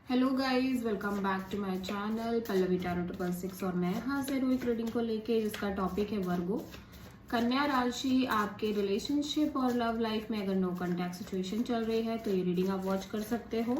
Hello guys, welcome back to my channel Pallavi tarot 666। और मैं हाजिर हूँ एक रीडिंग को लेके जिसका टॉपिक है वर्गो। कन्या राशि, आपके रिलेशनशिप और लव लाइफ में अगर नो कॉन्टैक्ट सिचुएशन चल रही है तो ये रीडिंग आप वॉच कर सकते हो।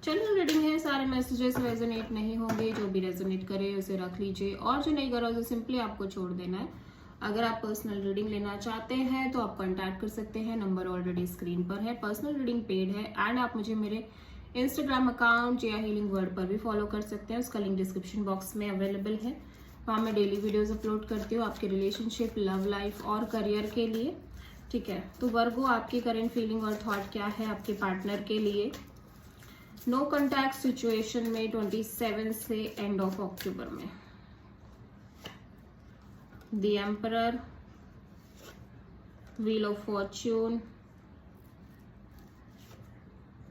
जनरल रीडिंग है, सारे मैसेजेस रेजोनेट नहीं होंगे, जो भी रेजोनेट करे उसे रख लीजिए और जो नहीं करा उसे सिंपली आपको छोड़ देना है। अगर आप पर्सनल रीडिंग लेना चाहते हैं तो आप कॉन्टैक्ट कर सकते हैं, नंबर ऑलरेडी स्क्रीन पर है। पर्सनल रीडिंग पेड है एंड आप मुझे मेरे इंस्टाग्राम अकाउंट जिया हीलिंग वर्ड पर भी फॉलो कर सकते हैं, उसका लिंक डिस्क्रिप्शन बॉक्स में अवेलेबल है। वहाँ मैं डेली वीडियोस अपलोड करती हूँ आपके रिलेशनशिप, लव लाइफ और करियर के लिए। ठीक है, तो वर्गो आपकी करंट फीलिंग और थॉट क्या है आपके पार्टनर के लिए नो कॉन्टैक्ट सिचुएशन में 27 से एंड ऑफ अक्टूबर में। The emperor, wheel of Fortune,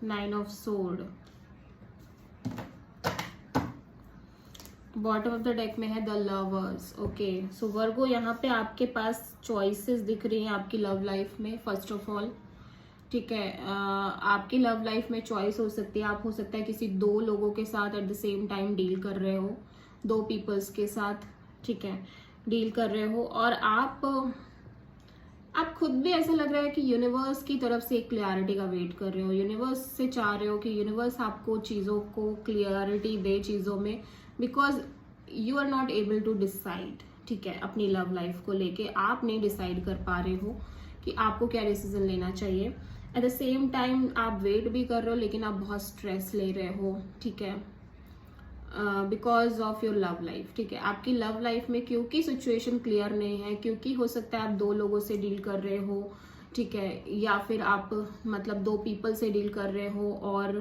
9 of sword. Bottom of the deck में है द लवर्स। ओके, सो वर्गो यहाँ पे आपके पास चॉइसेस दिख रही हैं आपकी लव लाइफ में। फर्स्ट ऑफ ऑल, ठीक है, आपकी लव लाइफ में चॉइस हो सकती है। आप हो सकता है किसी दो लोगों के साथ at the same time deal कर रहे हो, दो पीपल्स के साथ, ठीक है, डील कर रहे हो। और आप खुद भी ऐसा लग रहा है कि यूनिवर्स की तरफ से एक क्लियरिटी का वेट कर रहे हो। यूनिवर्स से चाह रहे हो कि यूनिवर्स आपको चीज़ों को क्लियरिटी दे चीज़ों में, because you are not able to decide. ठीक है, अपनी लव लाइफ को लेके आप नहीं डिसाइड कर पा रहे हो कि आपको क्या डिसीजन लेना चाहिए। एट द सेम टाइम आप वेट भी कर रहे हो लेकिन आप बहुत स्ट्रेस ले रहे हो। ठीक है, because of your love life. ठीक है, आपकी लव लाइफ में क्योंकि सिचुएशन क्लियर नहीं है, क्योंकि हो सकता है आप दो लोगों से डील कर रहे हो, ठीक है, या फिर आप मतलब दो पीपल से डील कर रहे हो और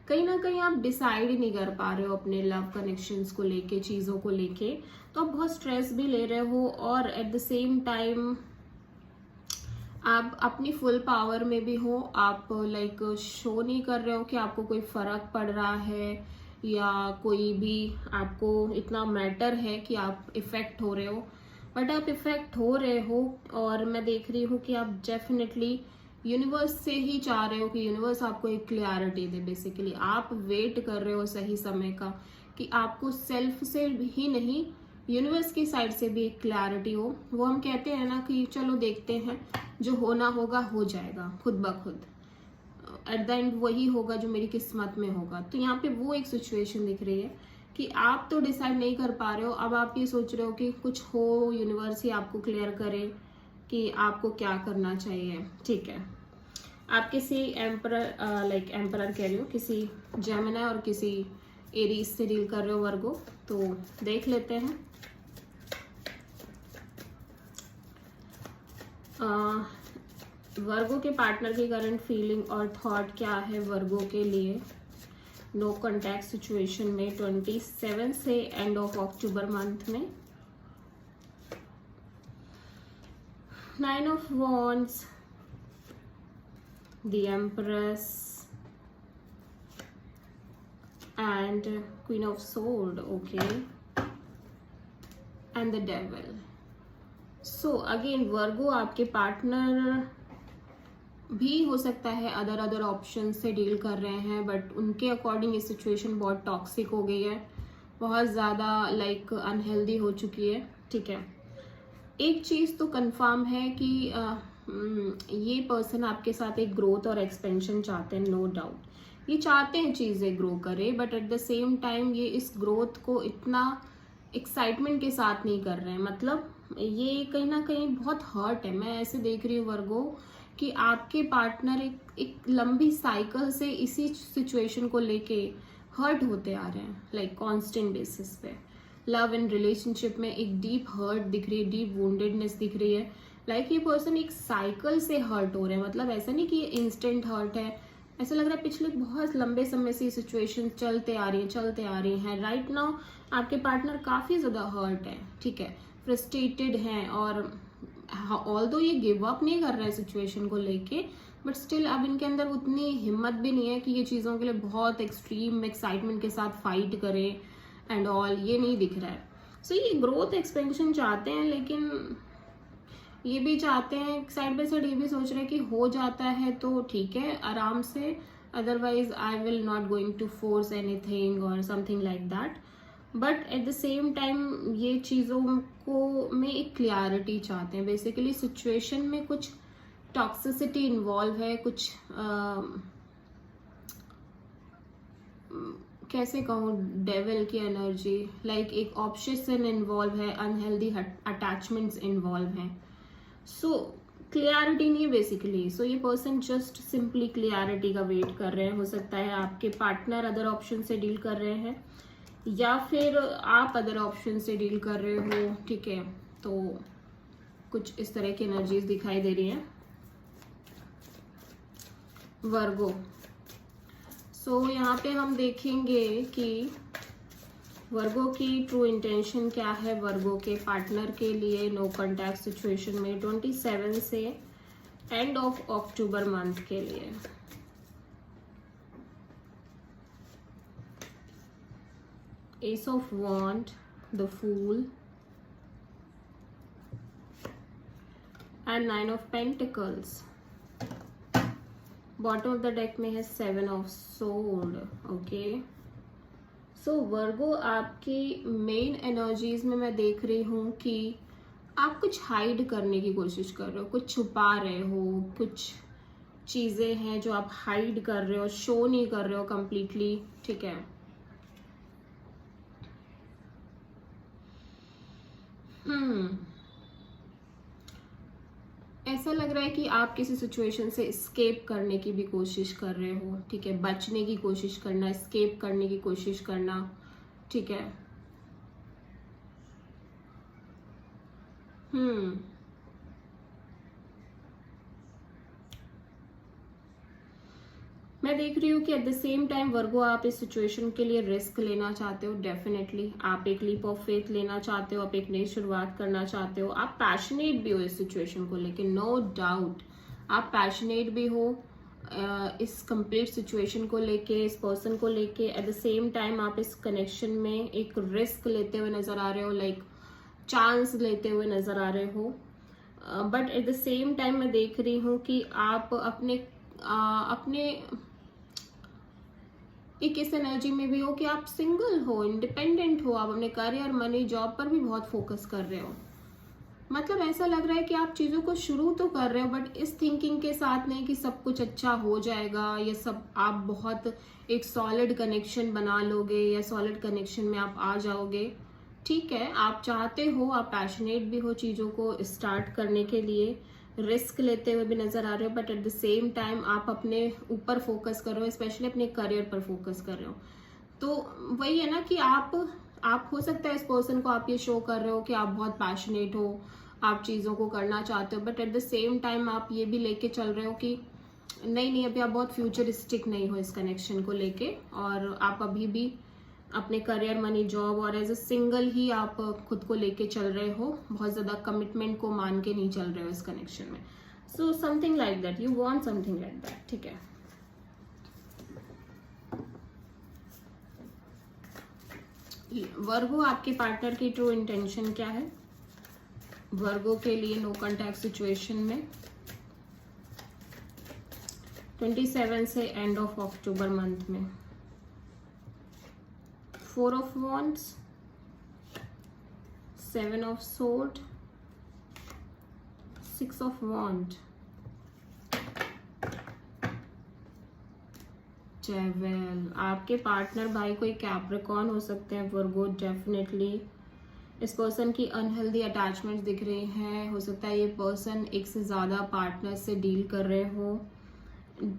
कहीं ना कहीं आप डिसाइड ही नहीं कर पा रहे हो अपने लव कनेक्शंस को लेके, चीज़ों को लेके, तो आप बहुत स्ट्रेस भी ले रहे हो और एट द सेम टाइम आप अपनी फुल पावर में भी हो। आप लाइक शो नहीं कर रहे हो कि आपको कोई फर्क पड़ रहा है या कोई भी आपको इतना मैटर है कि आप इफेक्ट हो रहे हो, बट आप इफेक्ट हो रहे हो। और मैं देख रही हूँ कि आप डेफिनेटली यूनिवर्स से ही चाह रहे हो कि यूनिवर्स आपको एक क्लियरिटी दे। बेसिकली आप वेट कर रहे हो सही समय का कि आपको सेल्फ से ही नहीं, यूनिवर्स की साइड से भी एक क्लैरिटी हो। वो हम कहते हैं ना कि चलो देखते हैं, जो होना होगा हो जाएगा खुद ब खुद, एट द एंड वही होगा जो मेरी किस्मत में होगा। तो यहाँ पे वो एक सिचुएशन दिख रही है कि आप तो डिसाइड नहीं कर पा रहे हो। अब आप ये सोच रहे हो कि कुछ हो, यूनिवर्स ही आपको क्लियर करे कि आपको क्या करना चाहिए। ठीक है, आप किसी एम्परर लाइक एम्परर कह रही हो, किसी जेमिनी और किसी एरीज से डील कर रहे हो वर्गो। तो देख लेते हैं वर्गो के पार्टनर की करंट फीलिंग और थॉट क्या है वर्गो के लिए नो कॉन्टैक्ट सिचुएशन में 27 से एंड ऑफ अक्टूबर मंथ में। 9 of wands, the empress and queen of sword. Okay, and the devil. So again Virgo आपके पार्टनर भी हो सकता है अदर ऑप्शन से डील कर रहे हैं, बट उनके अकॉर्डिंग ये सिचुएशन बहुत टॉक्सिक हो गई है, बहुत ज़्यादा लाइक अनहेल्दी हो चुकी है। ठीक है, एक चीज़ तो कंफर्म है कि ये पर्सन आपके साथ एक ग्रोथ और एक्सपेंशन चाहते हैं, नो डाउट। ये चाहते हैं चीज़ें ग्रो करे, but at the same time ये इस ग्रोथ को इतना एक्साइटमेंट के साथ नहीं कर रहे हैं। मतलब ये कहीं ना कहीं बहुत हर्ट है। मैं ऐसे देख रही हूँ वर्गो कि आपके पार्टनर एक लंबी साइकिल से इसी सिचुएशन को लेके हर्ट होते आ रहे हैं, लाइक कांस्टेंट बेसिस पे। लव एंड रिलेशनशिप में एक डीप हर्ट दिख रही है, डीप वुंडेडनेस दिख रही है। लाइक ये पर्सन एक साइकिल से हर्ट हो रहे हैं। मतलब ऐसा नहीं कि ये इंस्टेंट हर्ट है, ऐसा लग रहा है पिछले बहुत लंबे समय से सिचुएशन चलते आ रही हैं। राइट नाउ आपके पार्टनर काफ़ी ज़्यादा हर्ट है, ठीक है, फ्रस्ट्रेटेड हैं और ऑल्दो ये गिव अप नहीं कर रहे हैं सिचुएशन को लेके, बट स्टिल अब इनके अंदर उतनी हिम्मत भी नहीं है कि ये चीज़ों के लिए बहुत एक्सट्रीम एक्साइटमेंट के साथ फाइट करें एंड ऑल, ये नहीं दिख रहा है। सो ये ग्रोथ एक्सपेंशन चाहते हैं, लेकिन ये भी चाहते हैं साइड बाय साइड, ये भी सोच रहे हैं कि हो जाता है तो ठीक है, आराम से otherwise I will not going to force anything or something like that. But at the same time ये चीज़ों को में एक क्लियरिटी चाहते हैं. बेसिकली सिचुएशन में कुछ टॉक्सिसिटी इन्वॉल्व है, कुछ कैसे कहूँ, डेविल की एनर्जी, लाइक एक ऑब्सेशन इन्वॉल्व है, अनहेल्दी अटैचमेंट्स इन्वॉल्व हैं. सो क्लियरिटी नहीं है बेसिकली. सो ये पर्सन जस्ट सिंपली क्लियरिटी का वेट कर रहे हैं. हो सकता है आपके पार्टनर अदर ऑप्शन से डील कर रहे हैं या फिर आप अदर ऑप्शन से डील कर रहे हो. ठीक है, तो कुछ इस तरह की एनर्जीज दिखाई दे रही हैं. वर्गो. सो यहाँ पे हम देखेंगे कि वर्गो की ट्रू इंटेंशन क्या है वर्गो के पार्टनर के लिए नो कॉन्टैक्ट सिचुएशन में 27 से एंड ऑफ अक्टूबर मंथ के लिए. Ace of wand, the fool and 9 of pentacles. Bottom of the deck में है 7 of sword. Okay, so Virgo आपकी मेन एनर्जीज में मैं देख रही हूँ कि आप कुछ हाइड करने की कोशिश कर रहे हो, कुछ छुपा रहे हो, कुछ चीज़ें हैं जो आप हाइड कर रहे हो, शो नहीं कर रहे हो कंप्लीटली. ठीक है, ऐसा लग रहा है कि आप किसी सिचुएशन से एस्केप करने की भी कोशिश कर रहे हो. ठीक है, बचने की कोशिश करना, एस्केप करने की कोशिश करना. ठीक है, मैं देख रही हूँ कि एट द सेम टाइम वर्गो आप इस सिचुएशन के लिए रिस्क लेना चाहते हो. डेफिनेटली आप एक लीप ऑफ फेथ लेना चाहते हो, आप एक नई शुरुआत करना चाहते हो. आप पैशनेट भी हो इस सिचुएशन को लेके, नो डाउट आप पैशनेट भी हो इस कंप्लीट सिचुएशन को लेके, इस पर्सन को लेके. एट द सेम टाइम आप इस कनेक्शन में एक रिस्क लेते हुए नजर आ रहे हो, लाइक चांस लेते हुए नजर आ रहे हो. But at the same time मैं देख रही हूँ कि आप अपने एक इस एनर्जी में भी हो कि आप सिंगल हो, इंडिपेंडेंट हो, आप अपने करियर, मनी, जॉब पर भी बहुत फोकस कर रहे हो. मतलब ऐसा लग रहा है कि आप चीज़ों को शुरू तो कर रहे हो बट इस थिंकिंग के साथ नहीं कि सब कुछ अच्छा हो जाएगा, ये सब आप बहुत एक सॉलिड कनेक्शन बना लोगे या सॉलिड कनेक्शन में आप आ जाओगे. ठीक है, आप चाहते हो, आप पैशनेट भी हो चीज़ों को स्टार्ट करने के लिए, रिस्क लेते हुए भी नजर आ रहे हो. But at the same time आप अपने ऊपर फोकस कर रहे हो, स्पेशली अपने करियर पर फोकस कर रहे हो. तो वही है ना कि आप हो सकता है इस पर्सन को आप ये शो कर रहे हो कि आप बहुत पैशनेट हो, आप चीज़ों को करना चाहते हो. But at the same time आप ये भी लेके चल रहे हो कि नहीं अभी आप बहुत फ्यूचरिस्टिक नहीं हो इस कनेक्शन को लेके, और आप अभी भी अपने करियर, मनी, जॉब और एज अ सिंगल ही आप खुद को लेके चल रहे हो. बहुत ज़्यादा कमिटमेंट को मान के नहीं चल रहे हो इस कनेक्शन में. So something like that, you want something like that. ठीक है, वर्गो आपके पार्टनर की ट्रू इंटेंशन क्या है वर्गो के लिए नो कॉन्टैक्ट सिचुएशन में 27 से एंड ऑफ अक्टूबर मंथ में. 4 of Wands, 7 of Swords, 6 of Wands, Devil. आपके पार्टनर भाई कोई कैप्रिकॉर्न हो सकते हैं वर्गो. डेफिनेटली इस पर्सन की अनहेल्दी अटैचमेंट्स दिख रही हैं. हो सकता है ये पर्सन एक से ज़्यादा पार्टनर से डील कर रहे हो.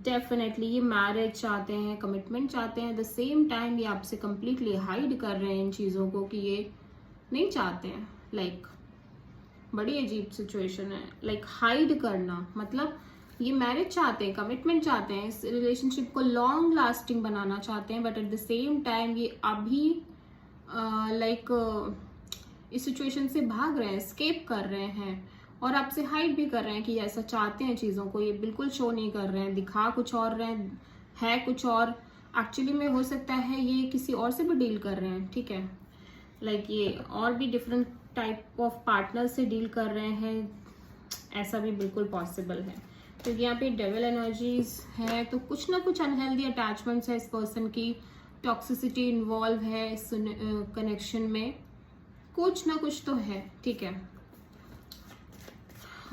डेफिनेटली ये मैरिज चाहते हैं, कमिटमेंट चाहते हैं. द सेम टाइम ये आपसे कम्प्लीटली हाइड कर रहे हैं इन चीज़ों को कि ये नहीं चाहते हैं. लाइक बड़ी अजीब सिचुएशन है, लाइक हाइड करना. मतलब ये मैरिज चाहते हैं, कमिटमेंट चाहते हैं, इस रिलेशनशिप को लॉन्ग लास्टिंग बनाना चाहते हैं. But at the same time ये अभी इस सिचुएशन से भाग रहे हैं, स्केप कर रहे हैं और आपसे हाइड भी कर रहे हैं कि ऐसा चाहते हैं चीज़ों को. ये बिल्कुल शो नहीं कर रहे हैं, दिखा कुछ और रहे हैं, है कुछ और. एक्चुअली में हो सकता है ये किसी और से भी डील कर रहे हैं. ठीक है, लाइक ये और भी डिफरेंट टाइप ऑफ पार्टनर से डील कर रहे हैं, ऐसा भी बिल्कुल पॉसिबल है. क्योंकि यहाँ पे डेविल एनर्जीज है, तो कुछ ना कुछ अनहेल्दी अटैचमेंट्स है इस पर्सन की, टॉक्सिसिटी इन्वॉल्व है इस कनेक्शन में, कुछ ना कुछ तो है, ठीक है।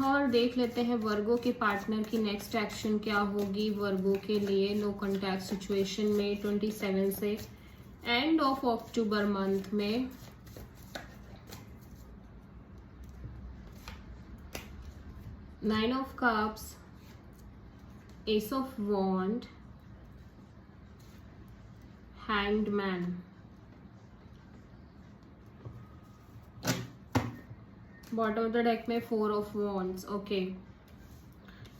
और देख लेते हैं वर्गो के पार्टनर की नेक्स्ट एक्शन क्या होगी वर्गो के लिए नो कॉन्टैक्ट सिचुएशन में 27 से एंड ऑफ अक्टूबर मंथ में। Nine of cups, ace of wand, hanged man, bottom of the deck में 4 of wands. Okay,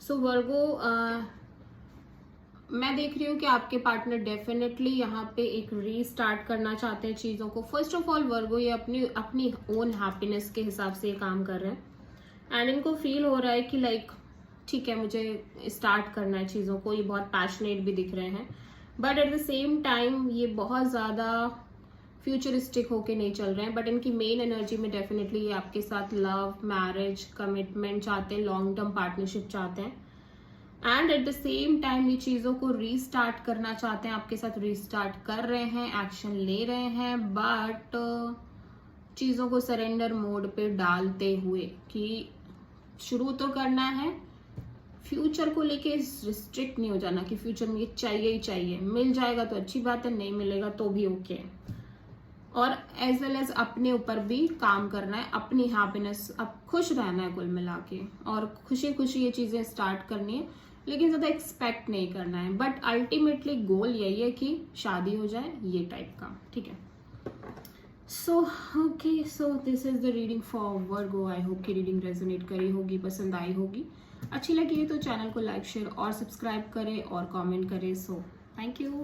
so Virgo मैं देख रही हूँ कि आपके पार्टनर डेफिनेटली यहाँ पे एक रीस्टार्ट करना चाहते हैं चीज़ों को। फर्स्ट ऑफ ऑल वर्गो ये अपनी ओन हैप्पीनेस के हिसाब से ये काम कर रहे हैं एंड इनको फील हो रहा है कि लाइक ठीक है मुझे स्टार्ट करना है चीज़ों को, ये बहुत पैशनेट भी दिख रहे हैं, but at the same time ये बहुत ज़्यादा फ्यूचरिस्टिक होके नहीं चल रहे हैं, बट इनकी मेन एनर्जी में डेफिनेटली ये आपके साथ लव, मैरिज, कमिटमेंट चाहते हैं, लॉन्ग टर्म पार्टनरशिप चाहते हैं and at the same time ये चीज़ों को रीस्टार्ट करना चाहते हैं, आपके साथ रीस्टार्ट कर रहे हैं, एक्शन ले रहे हैं, बट चीज़ों को सरेंडर मोड पे डालते हुए कि शुरू तो करना है, फ्यूचर को लेके रिस्ट्रिक्ट नहीं हो जाना कि फ्यूचर में ये चाहिए ही चाहिए, मिल जाएगा तो अच्छी बात है, नहीं मिलेगा तो भी ओके। और एज वेल एज अपने ऊपर भी काम करना है, अपनी हैप्पीनेस, अब खुश रहना है कुल मिला के, और खुशी खुशी ये चीज़ें स्टार्ट करनी है, लेकिन ज़्यादा एक्सपेक्ट नहीं करना है, बट अल्टीमेटली गोल यही है कि शादी हो जाए, ये टाइप का, ठीक है। So okay, so this is the reading for Virgo. I hope कि रीडिंग रेजोनेट करी होगी, पसंद आई होगी, अच्छी लगी है तो चैनल को लाइक, शेयर और सब्सक्राइब करें और कमेंट करें। So thank you.